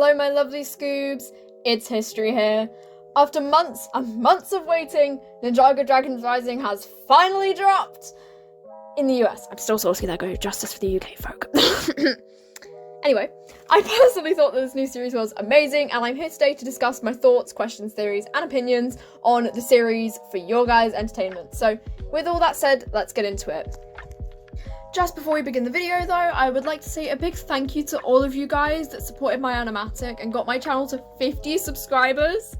Hello my lovely Scoobs, it's History here. After months and months of waiting, Ninjago Dragons Rising has finally dropped! In the US. I'm still saucy there, go justice for the UK folk. Anyway, I personally thought that this new series was amazing, and I'm here today to discuss my thoughts, questions, theories, and opinions on the series for your guys' entertainment. So, with all that said, let's get into it. Just before we begin the video though, I would like to say a big thank you to all of you guys that supported my animatic and got my channel to 50 subscribers.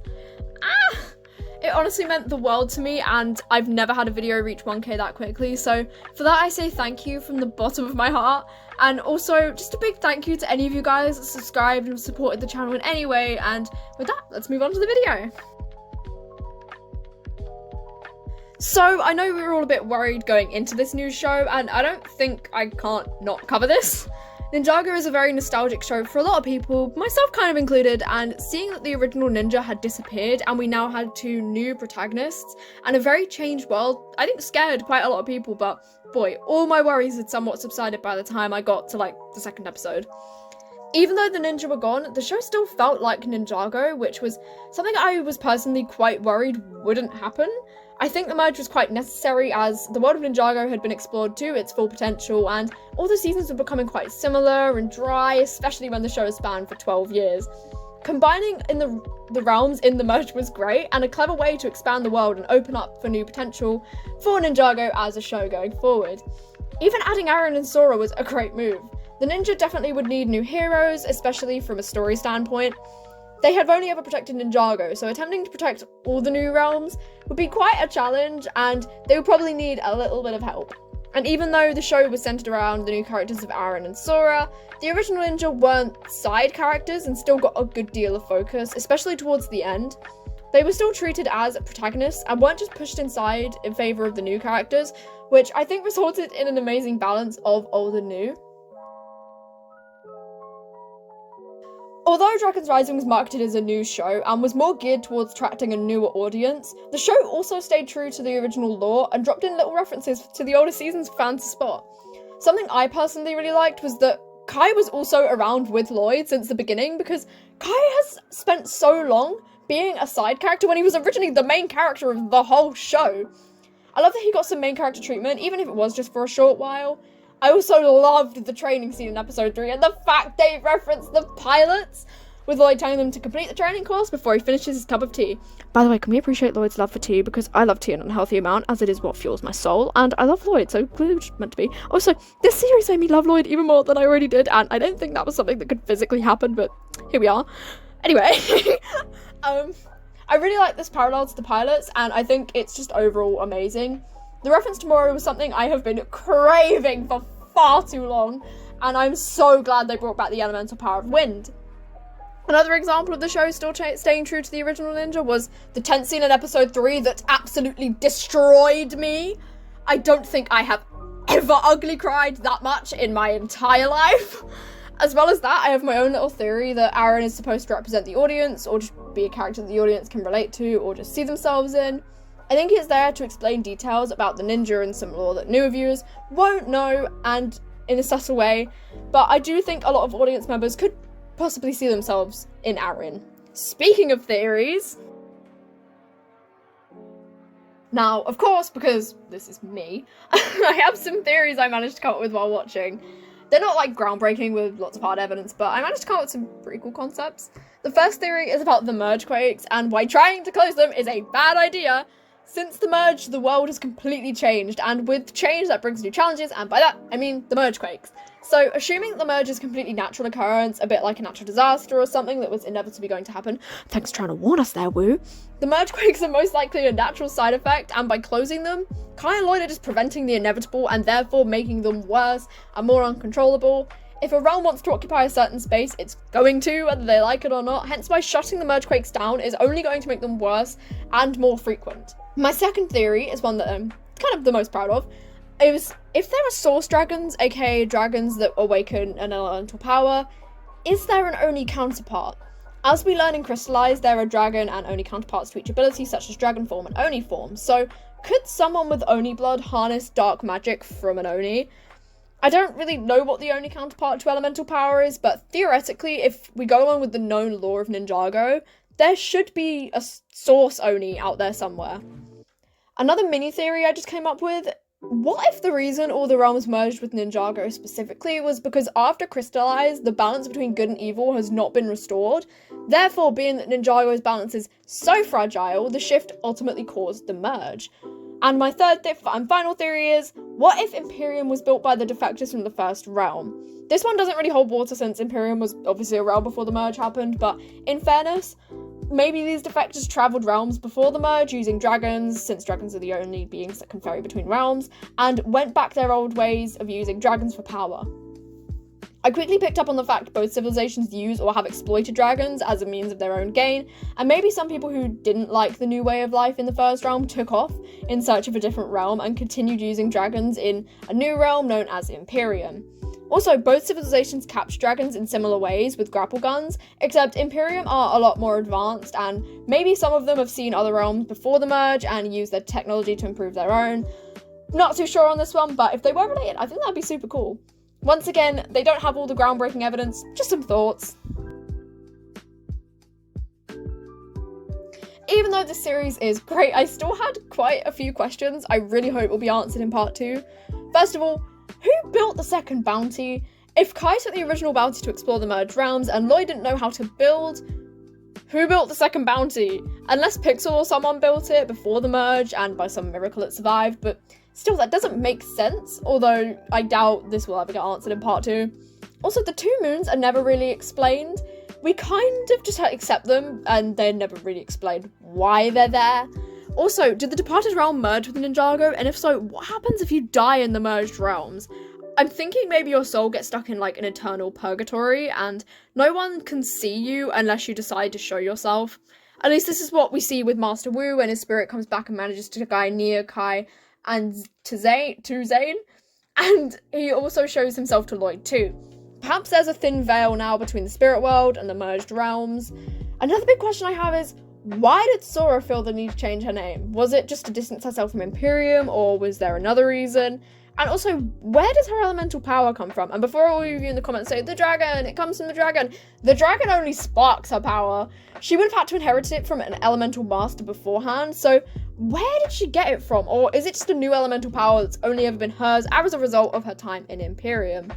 It honestly meant the world to me, and I've never had a video reach 1k that quickly, so for that I say thank you from the bottom of my heart. And also just a big thank you to any of you guys that subscribed and supported the channel in any way, and with that, let's move on to the video. So, I know we were all a bit worried going into this new show, and I don't think I can't not cover this. Ninjago is a very nostalgic show for a lot of people, myself kind of included, and seeing that the original ninja had disappeared and we now had two new protagonists and a very changed world, I think scared quite a lot of people, but boy, all my worries had somewhat subsided by the time I got to like the second episode. Even though the ninja were gone, the show still felt like Ninjago, which was something I was personally quite worried wouldn't happen. I think the merge was quite necessary as the world of Ninjago had been explored to its full potential, and all the seasons were becoming quite similar and dry, especially when the show spanned for 12 years. Combining in the realms in the merge was great, and a clever way to expand the world and open up for new potential for Ninjago as a show going forward. Even adding Aaron and Sora was a great move. The ninja definitely would need new heroes, especially from a story standpoint. They had only ever protected Ninjago, so attempting to protect all the new realms would be quite a challenge, and they would probably need a little bit of help. And even though the show was centered around the new characters of Aaron and Sora, the original ninja weren't side characters and still got a good deal of focus, especially towards the end. They were still treated as protagonists and weren't just pushed inside in favour of the new characters, which I think resulted in an amazing balance of old and new. Although Dragons Rising was marketed as a new show and was more geared towards attracting a newer audience, the show also stayed true to the original lore and dropped in little references to the older seasons for fans to spot. Something I personally really liked was that Kai was also around with Lloyd since the beginning, because Kai has spent so long being a side character when he was originally the main character of the whole show. I love that he got some main character treatment, even if it was just for a short while. I also loved the training scene in episode 3 and the fact they referenced the pilots, with Lloyd telling them to complete the training course before he finishes his cup of tea. By the way, can we appreciate Lloyd's love for tea, because I love tea in an unhealthy amount, as it is what fuels my soul, and I love Lloyd, so clearly it's meant to be. Also, this series made me love Lloyd even more than I already did, and I don't think that was something that could physically happen, but here we are. Anyway, I really like this parallel to the pilots, and I think it's just overall amazing. The reference to Moro was something I have been craving for far too long, and I'm so glad they brought back the elemental power of wind. Another example of the show still staying true to the original ninja was the tense scene in episode 3 that absolutely destroyed me. I don't think I have ever ugly cried that much in my entire life. As well as that, I have my own little theory that Aaron is supposed to represent the audience, or just be a character that the audience can relate to, or just see themselves in. I think it's there to explain details about the ninja and some lore that newer viewers won't know, and in a subtle way, but I do think a lot of audience members could possibly see themselves in Aaron. Speaking of theories, now, of course, because this is me, I have some theories I managed to come up with while watching. They're not like groundbreaking with lots of hard evidence, but I managed to come up with some pretty cool concepts. The first theory is about the merge quakes, and why trying to close them is a bad idea. Since the merge, the world has completely changed, and with change that brings new challenges, and by that, I mean the merge quakes. So, assuming that the merge is a completely natural occurrence, a bit like a natural disaster or something that was inevitably going to happen, thanks for trying to warn us there, Woo, the merge quakes are most likely a natural side effect, and by closing them, Kai and Lloyd are just preventing the inevitable and therefore making them worse and more uncontrollable. If a realm wants to occupy a certain space, it's going to, whether they like it or not, hence why shutting the merge quakes down is only going to make them worse and more frequent. My second theory is one that I'm kind of the most proud of. Is if there are source dragons, aka dragons that awaken an elemental power, is there an Oni counterpart? As we learn in Crystallize, there are dragon and Oni counterparts to each ability, such as dragon form and Oni form. So, could someone with Oni blood harness dark magic from an Oni? I don't really know what the only counterpart to elemental power is, but theoretically, if we go along with the known lore of Ninjago, there should be a source Oni out there somewhere. Another mini theory I just came up with: what if the reason all the realms merged with Ninjago specifically was because after crystallized, the balance between good and evil has not been restored? Therefore, being that Ninjago's balance is so fragile, the shift ultimately caused the merge. And my third and final theory is, what if Imperium was built by the defectors from the first realm? This one doesn't really hold water since Imperium was obviously a realm before the merge happened, but in fairness, maybe these defectors travelled realms before the merge using dragons, since dragons are the only beings that can ferry between realms, and went back their old ways of using dragons for power. I quickly picked up on the fact both civilizations use or have exploited dragons as a means of their own gain, and maybe some people who didn't like the new way of life in the first realm took off in search of a different realm and continued using dragons in a new realm known as Imperium. Also, both civilizations capture dragons in similar ways with grapple guns, except Imperium are a lot more advanced, and maybe some of them have seen other realms before the merge and used their technology to improve their own. Not too sure on this one, but if they were related, I think that'd be super cool. Once again, they don't have all the groundbreaking evidence, just some thoughts. Even though this series is great, I still had quite a few questions I really hope will be answered in part 2. First of all, who built the second bounty? If Kai took the original bounty to explore the merged realms and Lloyd didn't know how to build, who built the second bounty? Unless Pixel or someone built it before the merge and by some miracle it survived, but still that doesn't make sense, although I doubt this will ever get answered in part 2. Also, the 2 moons are never really explained. We kind of just accept them and they're never really explained why they're there. Also, did the departed realm merge with Ninjago? And if so, what happens if you die in the merged realms? I'm thinking maybe your soul gets stuck in like an eternal purgatory and no one can see you unless you decide to show yourself. At least this is what we see with Master Wu when his spirit comes back and manages to guide Nia, Kai, and to Zane. And he also shows himself to Lloyd too. Perhaps there's a thin veil now between the spirit world and the merged realms. Another big question I have is, why did Sora feel the need to change her name? Was it just to distance herself from Imperium, or was there another reason? And also, where does her elemental power come from? And before all of you in the comments say, the dragon, it comes from the dragon only sparks her power. She would have had to inherit it from an elemental master beforehand, so where did she get it from? Or is it just a new elemental power that's only ever been hers as a result of her time in Imperium?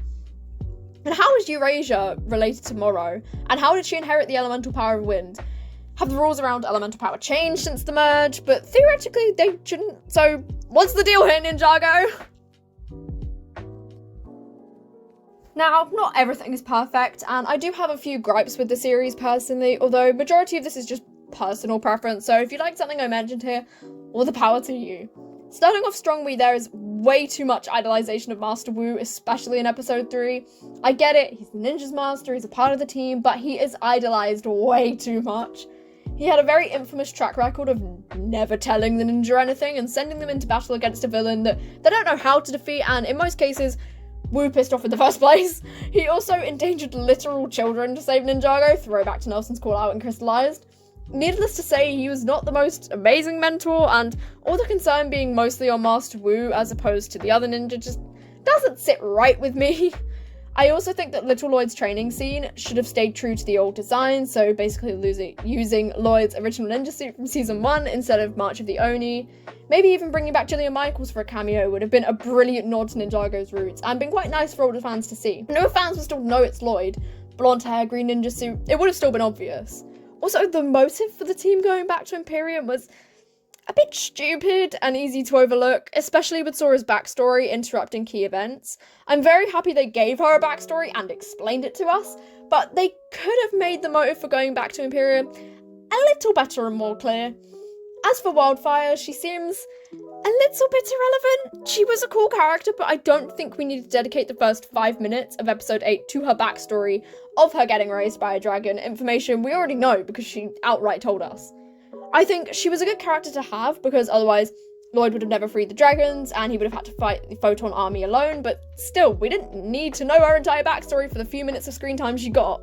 And how is Eurasia related to Morrow? And how did she inherit the elemental power of wind? Have the rules around elemental power changed since the merge? But theoretically, they shouldn't. So, what's the deal here, Ninjago? Now, not everything is perfect, and I do have a few gripes with the series personally, although majority of this is just personal preference, so if you like something I mentioned here, all the power to you. Starting off strongly, there is way too much idolization of Master Wu, especially in episode 3. I get it, he's the ninja's master, he's a part of the team, but he is idolized way too much. He had a very infamous track record of never telling the ninja anything and sending them into battle against a villain that they don't know how to defeat, and in most cases, Wu pissed off in the first place. He also endangered literal children to save Ninjago, throwback to Nelson's call out and crystallized. Needless to say, he was not the most amazing mentor, and all the concern being mostly on Master Wu as opposed to the other ninja just doesn't sit right with me. I also think that Little Lloyd's training scene should have stayed true to the old design, so basically using Lloyd's original ninja suit from season 1 instead of March of the Oni. Maybe even bringing back Jillian Michaels for a cameo would have been a brilliant nod to Ninjago's roots, and been quite nice for older fans to see. Newer fans would still know it's Lloyd. Blonde hair, green ninja suit, it would have still been obvious. Also, the motive for the team going back to Imperium was a bit stupid and easy to overlook, especially with Sora's backstory interrupting key events. I'm very happy they gave her a backstory and explained it to us, but they could have made the motive for going back to Imperium a little better and more clear. As for Wildfire, she seems a little bit irrelevant. She was a cool character, but I don't think we need to dedicate the first 5 minutes of episode 8 to her backstory of her getting raised by a dragon, information we already know because she outright told us. I think she was a good character to have because otherwise Lloyd would have never freed the dragons and he would have had to fight the Photon army alone, but still, we didn't need to know her entire backstory for the few minutes of screen time she got.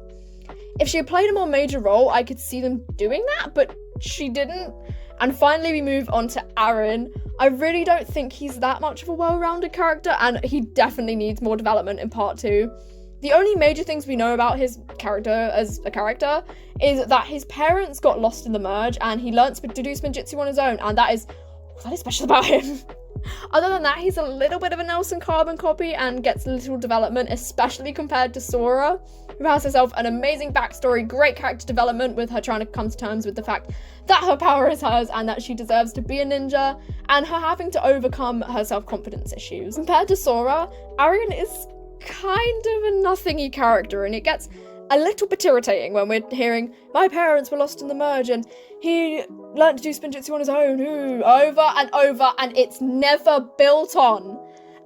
If she had played a more major role, I could see them doing that, but she didn't. And finally we move on to Aaron, I really don't think he's that much of a well-rounded character, and he definitely needs more development in part 2. The only major things we know about his character as a character is that his parents got lost in the merge and he learnt to do spinjitzu on his own, and that is special about him. Other than that, he's a little bit of a Nelson carbon copy and gets little development, especially compared to Sora, who has herself an amazing backstory, great character development with her trying to come to terms with the fact that her power is hers and that she deserves to be a ninja, and her having to overcome her self-confidence issues. Compared to Sora, Arian is kind of a nothingy character, and it gets a little bit irritating when we're hearing, my parents were lost in the merge and he learned to do spinjitzu on his own, over and over, and it's never built on.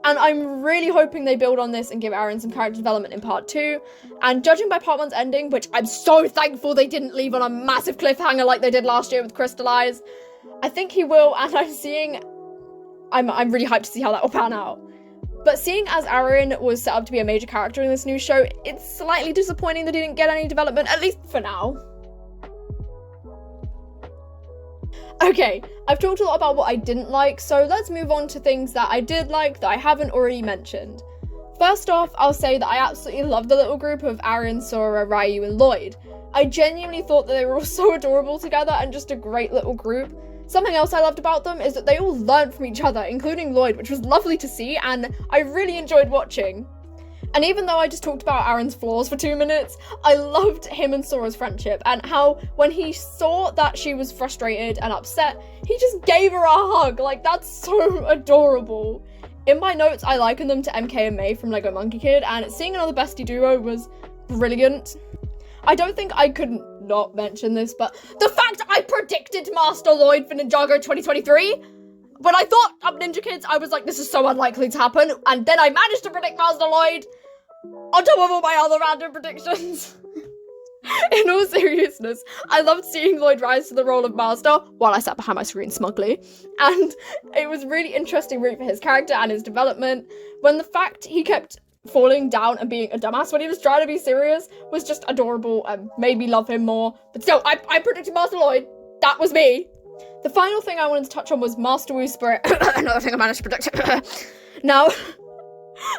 And I'm really hoping they build on this and give Aaron some character development in part 2. And judging by part 1's ending, which I'm so thankful they didn't leave on a massive cliffhanger like they did last year with Crystallize, I think he will, and I'm really hyped to see how that will pan out. But seeing as Aaron was set up to be a major character in this new show, it's slightly disappointing that he didn't get any development, at least for now. Okay, I've talked a lot about what I didn't like, so let's move on to things that I did like that I haven't already mentioned. First off, I'll say that I absolutely love the little group of Aaron, Sora, Ryu, and Lloyd. I genuinely thought that they were all so adorable together and just a great little group. Something else I loved about them is that they all learned from each other, including Lloyd, which was lovely to see and I really enjoyed watching. And even though I just talked about Aaron's flaws for 2 minutes, I loved him and Sora's friendship and how when he saw that she was frustrated and upset, he just gave her a hug. Like, that's so adorable. In my notes, I likened them to MK and May from Lego Monkey Kid, and seeing another bestie duo was brilliant. I don't think I could not mention this, but the fact I predicted Master Lloyd for Ninjago 2023, when I thought up Ninja Kids, I was like, this is so unlikely to happen, and then I managed to predict Master Lloyd, on top of all my other random predictions. In all seriousness, I loved seeing Lloyd rise to the role of Master while I sat behind my screen smugly, and it was really interesting route for his character and his development, when the fact he kept falling down and being a dumbass when he was trying to be serious was just adorable and made me love him more. But still, I predicted Master Lloyd. That was me. The final thing I wanted to touch on was Master Wu's spirit. Another thing I managed to predict. Now,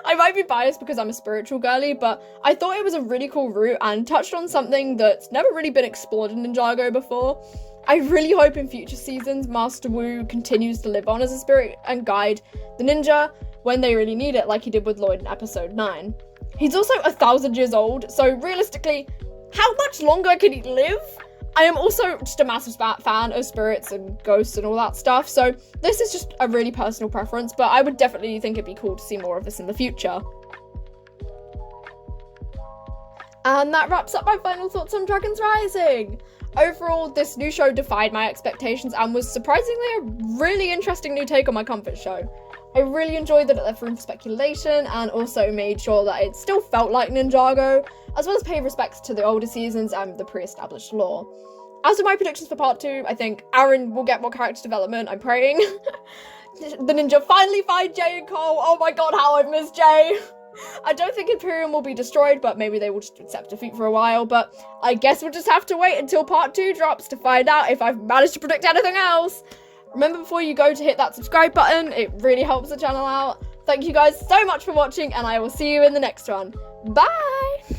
I might be biased because I'm a spiritual girly, but I thought it was a really cool route and touched on something that's never really been explored in Ninjago before. I really hope in future seasons Master Wu continues to live on as a spirit and guide the ninja when they really need it, like he did with Lloyd in episode 9. He's also 1,000 years old, so realistically, how much longer can he live? I am also just a massive fan of spirits and ghosts and all that stuff, so this is just a really personal preference, but I would definitely think it'd be cool to see more of this in the future. And that wraps up my final thoughts on Dragons Rising. Overall, this new show defied my expectations and was surprisingly a really interesting new take on my comfort show. I really enjoyed that it left room for speculation and also made sure that it still felt like Ninjago, as well as paid respects to the older seasons and the pre-established lore. As for my predictions for part 2, I think Aaron will get more character development, I'm praying. The ninja finally find Jay and Cole. Oh my god, how I've missed Jay. I don't think Imperium will be destroyed, but maybe they will just accept defeat for a while, but I guess we'll just have to wait until part 2 drops to find out if I've managed to predict anything else. Remember before you go to hit that subscribe button, it really helps the channel out. Thank you guys so much for watching, and I will see you in the next one. Bye!